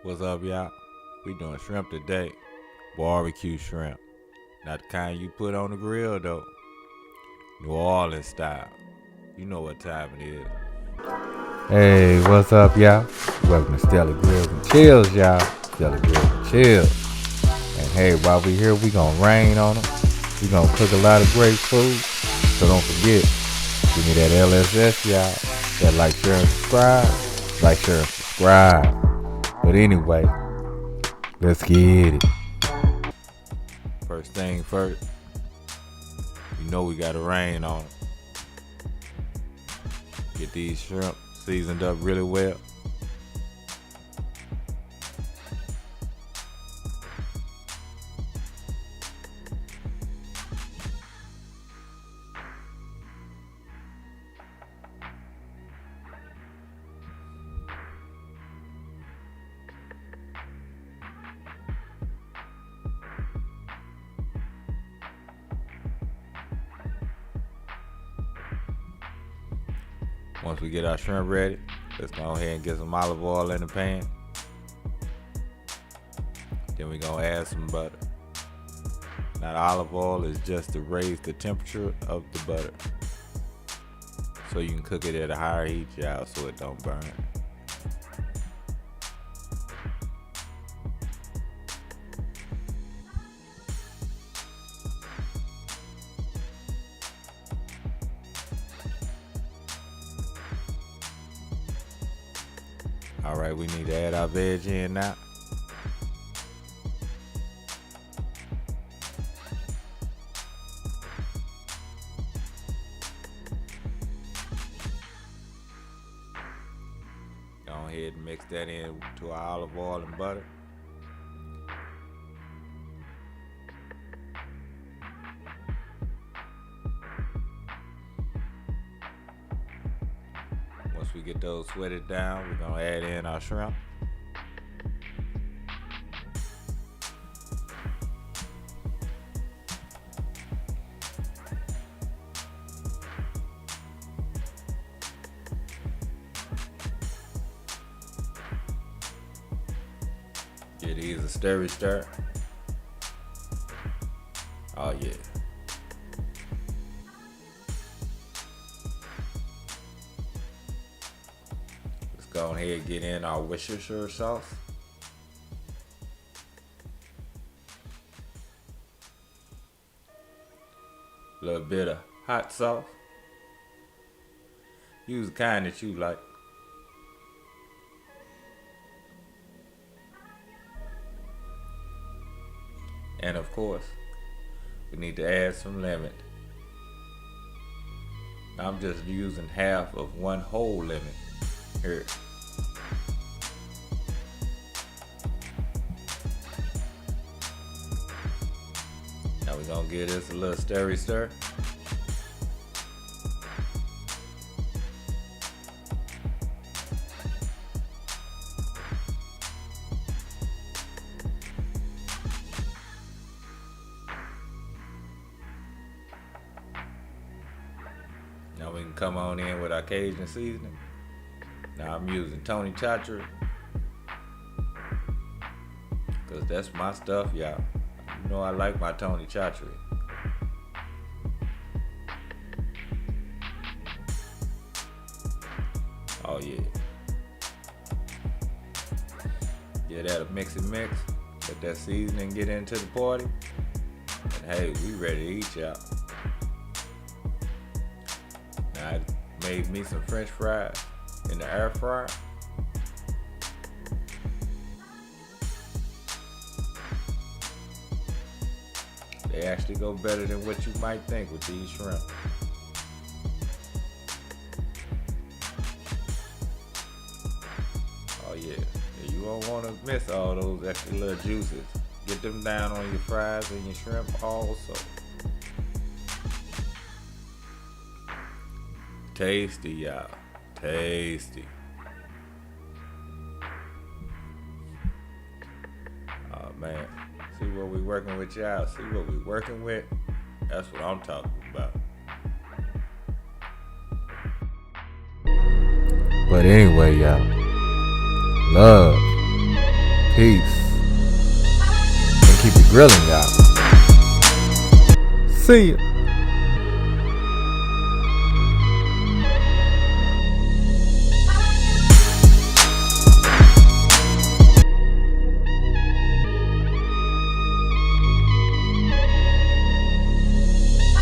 What's up, y'all? We doing shrimp today. Barbecue shrimp. Not the kind you put on the grill, though. New Orleans style. You know what time it is. Hey, what's up, y'all? Welcome to Stelly Grills and Chills, y'all. Stelly Grills and Chills. And hey, while we here, we gonna rain on them. We gonna cook a lot of great food. So don't forget, give me that LSS, y'all. That like, share, and subscribe. Like, share, and subscribe. But anyway, let's get it. First thing first, you know we gotta rain on them. Get these shrimp seasoned up really well. Once we get our shrimp ready, let's go ahead and get some olive oil in the pan. Then we're gonna add some butter. Now the olive oil is just to raise the temperature of the butter, so you can cook it at a higher heat, y'all, so it don't burn. All right, we need to add our veg in now. Go ahead and mix that in to our olive oil and butter. Once we get those sweated down, we're gonna add in our shrimp. Get these a stir. Oh yeah. Go ahead and get in our Worcestershire sauce. A little bit of hot sauce. Use the kind that you like. And of course, we need to add some lemon. I'm just using half of one whole lemon here. Now we're gonna give this a little stir. Now we can come on in with our Cajun seasoning. Now I'm using Tony Chachery, cause that's my stuff, y'all. You know I like my Tony Chachery. Oh yeah. Yeah, that'll mix and mix. Let that seasoning get into the party. And hey, we ready to eat, y'all. Now I made me some French fries in the air fryer. They actually go better than what you might think with these shrimp. Oh yeah, you don't want to miss all those extra little juices. Get them down on your fries and your shrimp also. Tasty, y'all. Tasty. Oh man, see what we working with, y'all. See what we working with. That's what I'm talking about. But anyway, y'all, love, Peace. And keep it grilling, y'all. See ya.